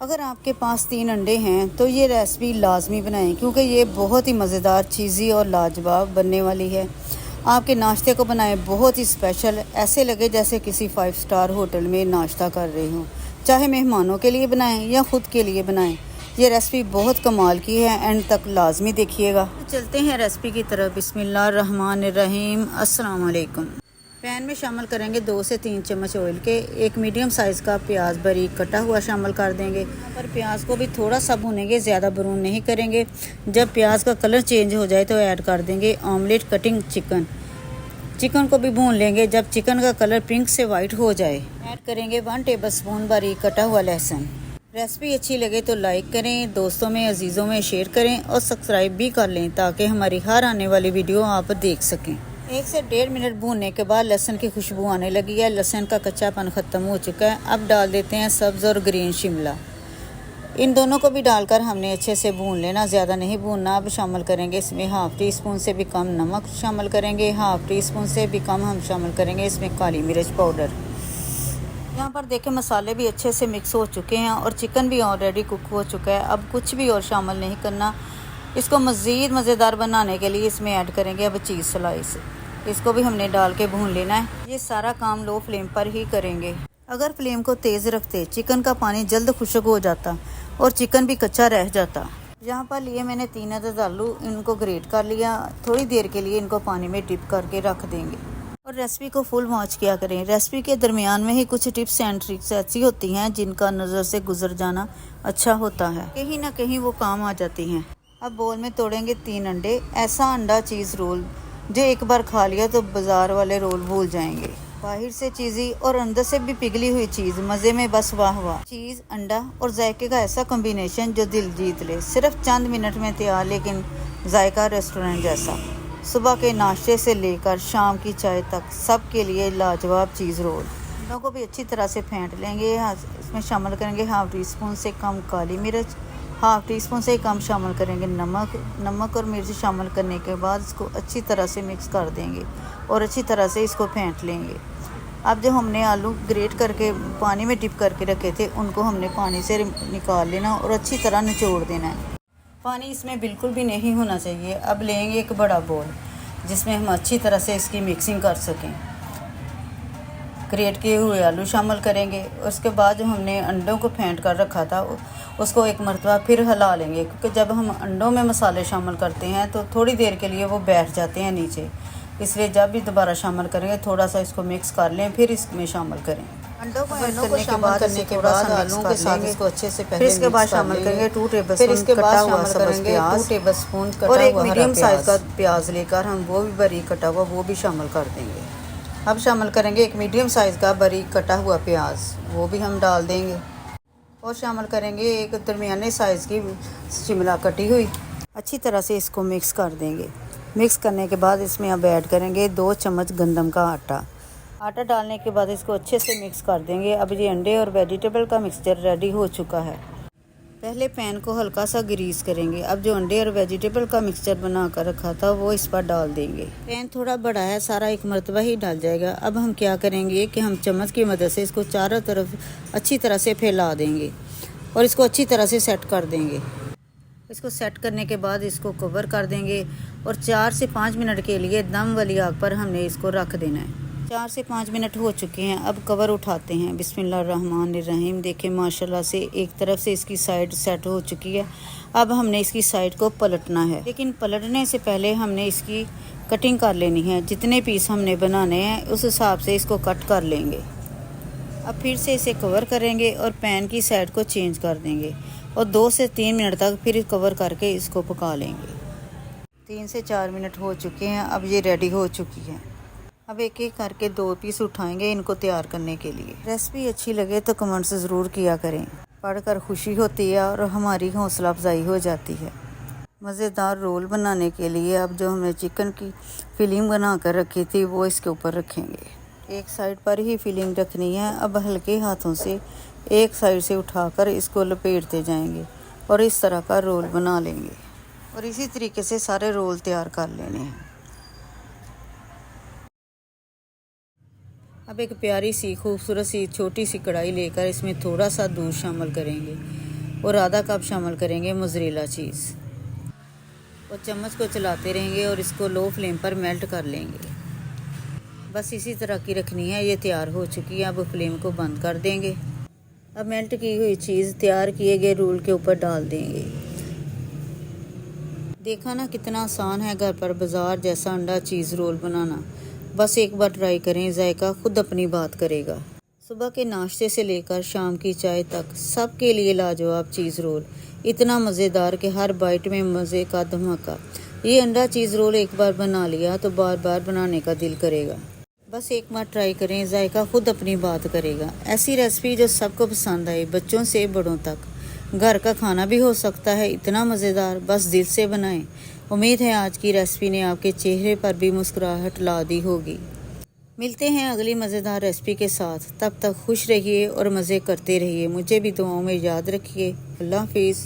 अगर आपके पास 3 अंडे हैं तो ये रेसिपी लाजमी बनाएं, क्योंकि ये बहुत ही मज़ेदार, चीज़ी और लाजवाब बनने वाली है। आपके नाश्ते को बनाएं बहुत ही स्पेशल, ऐसे लगे जैसे किसी 5 स्टार होटल में नाश्ता कर रहे हों। चाहे मेहमानों के लिए बनाएं या ख़ुद के लिए बनाएं, ये रेसिपी बहुत कमाल की है। एंड तक लाजमी देखिएगा। चलते हैं रेसिपी की तरफ। बिस्मिल्लाहिर्रहमानिर्रहीम। अस्सलाम वालेकुम। पैन में शामिल करेंगे 2 से 3 चम्मच ऑयल के। एक मीडियम साइज़ का प्याज बारीक कटा हुआ शामिल कर देंगे। यहाँ पर प्याज को भी थोड़ा सा भूनेंगे, ज़्यादा ब्राउन नहीं करेंगे। जब प्याज का कलर चेंज हो जाए तो ऐड कर देंगे ऑमलेट कटिंग चिकन को भी भून लेंगे। जब चिकन का कलर पिंक से वाइट हो जाए, ऐड करेंगे 1 टेबलस्पून बारीक कटा हुआ लहसुन। रेसिपी अच्छी लगे तो लाइक करें, दोस्तों में अजीज़ों में शेयर करें और सब्सक्राइब भी कर लें, ताकि हमारी हर आने वाली वीडियो आप देख सकें। 1 से 1.5 मिनट भूनने के बाद लहसुन की खुशबू आने लगी है, लहसुन का कच्चापन ख़त्म हो चुका है। अब डाल देते हैं सब्ज़ और ग्रीन शिमला। इन दोनों को भी डालकर हमने अच्छे से भून लेना, ज़्यादा नहीं भूनना। अब शामिल करेंगे इसमें 1/2 टी स्पून से भी कम नमक शामिल करेंगे, 1/2 टी स्पून से भी कम हम शामिल करेंगे इसमें काली मिर्च पाउडर। यहाँ पर देखें मसाले भी अच्छे से मिक्स हो चुके हैं और चिकन भी ऑलरेडी कुक हो चुका है। अब कुछ भी और शामिल नहीं करना। इसको मज़ीद मज़ेदार बनाने के लिए इसमें ऐड करेंगे अब चीज़ स्लाइस। इसको भी हमने डाल के भून लेना है। ये सारा काम लो फ्लेम पर ही करेंगे। अगर फ्लेम को तेज़ रखते चिकन का पानी जल्द खुश्क हो जाता और चिकन भी कच्चा रह जाता। यहाँ पर लिए मैंने 3 अदद आलू, इनको ग्रेट कर लिया। थोड़ी देर के लिए इनको पानी में डिप करके रख देंगे और रेसिपी को फुल वॉच किया करें। रेसिपी के दरमियान में ही कुछ टिप्स एंड ट्रिक्स ऐसी होती हैं जिनका नज़र से गुजर जाना अच्छा होता है, कहीं ना कहीं वो काम आ जाती हैं। अब बोल में तोड़ेंगे 3 अंडे। ऐसा अंडा चीज़ रोल जो एक बार खा लिया तो बाजार वाले रोल भूल जाएंगे। बाहर से चीज़ी और अंदर से भी पिघली हुई चीज़, मज़े में बस वाह वाह। चीज़, अंडा और जायके का ऐसा कॉम्बिनेशन जो दिल जीत ले। सिर्फ चंद मिनट में तैयार, लेकिन जायका रेस्टोरेंट जैसा। सुबह के नाश्ते से लेकर शाम की चाय तक सब के लिए लाजवाब चीज़ रोल। अंडों को भी अच्छी तरह से फेंट लेंगे। इसमें शामिल करेंगे 1/2 टी स्पून से कम काली मिर्च, 1/2 टी स्पून से कम शामिल करेंगे नमक और मिर्च शामिल करने के बाद इसको अच्छी तरह से मिक्स कर देंगे और अच्छी तरह से इसको फेंट लेंगे। अब जो हमने आलू ग्रेट करके पानी में डिप करके रखे थे, उनको हमने पानी से निकाल लेना और अच्छी तरह निचोड़ देना है। पानी इसमें बिल्कुल भी नहीं होना चाहिए। अब लेंगे एक बड़ा बोल जिसमें हम अच्छी तरह से इसकी मिक्सिंग कर सकें। ग्रेट किए हुए आलू शामिल करेंगे। उसके बाद जो हमने अंडों को फेंट कर रखा था उसको एक मरतबा फिर हिला लेंगे, क्योंकि जब हम अंडों में मसाले शामिल करते हैं तो थोड़ी देर के लिए वो बैठ जाते हैं नीचे। इसलिए जब भी दोबारा शामिल करेंगे थोड़ा सा इसको मिक्स कर लें, फिर इसमें शामिल करें। अंडों को शामिल करने के बाद आलू के साथ इसको अच्छे से पहले इसके बाद शामिल करेंगे 2 टेबलस्पून कटा हुआ सब्ज़ प्याज, 2 टेबलस्पून और एक मीडियम साइज़ का प्याज लेकर हम वो भी बारीक कटा हुआ वो भी शामिल कर देंगे। अब शामिल करेंगे एक मीडियम साइज़ का बारीक कटा हुआ प्याज, वो भी हम डाल देंगे और शामिल करेंगे एक दरमियाने साइज़ की शिमला कटी हुई। अच्छी तरह से इसको मिक्स कर देंगे। मिक्स करने के बाद इसमें अब ऐड करेंगे 2 चम्मच गंदम का आटा डालने के बाद इसको अच्छे से मिक्स कर देंगे। अब ये अंडे और वेजिटेबल का मिक्सचर रेडी हो चुका है। पहले पैन को हल्का सा ग्रीस करेंगे। अब जो अंडे और वेजिटेबल का मिक्सचर बना कर रखा था वो इस पर डाल देंगे। पैन थोड़ा बड़ा है, सारा एक मरतबा ही डाल जाएगा। अब हम क्या करेंगे कि हम चम्मच की मदद से इसको चारों तरफ अच्छी तरह से फैला देंगे और इसको अच्छी तरह से सेट कर देंगे। इसको सेट करने के बाद इसको कवर कर देंगे और 4 से 5 मिनट के लिए दम वाली आग पर हमने इसको रख देना है। 4 से 5 मिनट हो चुके हैं। अब कवर उठाते हैं। बिस्मिल्लाहिर्रहमानिर्रहीम। देखें माशाल्लाह से एक तरफ से इसकी साइड सेट हो चुकी है। अब हमने इसकी साइड को पलटना है, लेकिन पलटने से पहले हमने इसकी कटिंग कर लेनी है। जितने पीस हमने बनाने हैं उस हिसाब से इसको कट कर लेंगे। अब फिर से इसे कवर करेंगे और पैन की साइड को चेंज कर देंगे और 2 से 3 मिनट तक फिर कवर करके इसको पका लेंगे। 3 से 4 मिनट हो चुके हैं। अब ये रेडी हो चुकी है। अब एक एक करके 2 पीस उठाएंगे इनको तैयार करने के लिए। रेसिपी अच्छी लगे तो कमेंट्स ज़रूर किया करें, पढ़कर खुशी होती है और हमारी हौसला अफजाई हो जाती है। मज़ेदार रोल बनाने के लिए अब जो हमने चिकन की फिलिंग बना कर रखी थी वो इसके ऊपर रखेंगे। एक साइड पर ही फिलिंग रखनी है। अब हल्के हाथों से एक साइड से उठाकर इसको लपेटते जाएंगे और इस तरह का रोल बना लेंगे और इसी तरीके से सारे रोल तैयार कर लेने हैं। अब एक प्यारी सी खूबसूरत सी छोटी सी कढ़ाई लेकर इसमें थोड़ा सा दूध शामिल करेंगे और आधा कप शामिल करेंगे मोज़रेला चीज़ और चम्मच को चलाते रहेंगे और इसको लो फ्लेम पर मेल्ट कर लेंगे। बस इसी तरह की रखनी है। ये तैयार हो चुकी है। अब फ्लेम को बंद कर देंगे। अब मेल्ट की हुई चीज़ तैयार किए गए रोल के ऊपर डाल देंगे। देखा ना कितना आसान है घर पर बाज़ार जैसा अंडा चीज़ रोल बनाना। बस एक बार ट्राई करें, जायका खुद अपनी बात करेगा। सुबह के नाश्ते से लेकर शाम की चाय तक सबके लिए लाजवाब चीज़ रोल, इतना मज़ेदार कि हर बाइट में मज़े का धमाका। ये अंडा चीज़ रोल एक बार बना लिया तो बार बार बनाने का दिल करेगा। बस एक बार ट्राई करें, जायका खुद अपनी बात करेगा। ऐसी रेसिपी जो सबको पसंद आए, बच्चों से बड़ों तक। घर का खाना भी हो सकता है इतना मज़ेदार, बस दिल से बनाएं। उम्मीद है आज की रेसिपी ने आपके चेहरे पर भी मुस्कुराहट ला दी होगी। मिलते हैं अगली मज़ेदार रेसिपी के साथ। तब तक खुश रहिए और मज़े करते रहिए। मुझे भी दुआओं में याद रखिए। अल्लाह हाफिज़।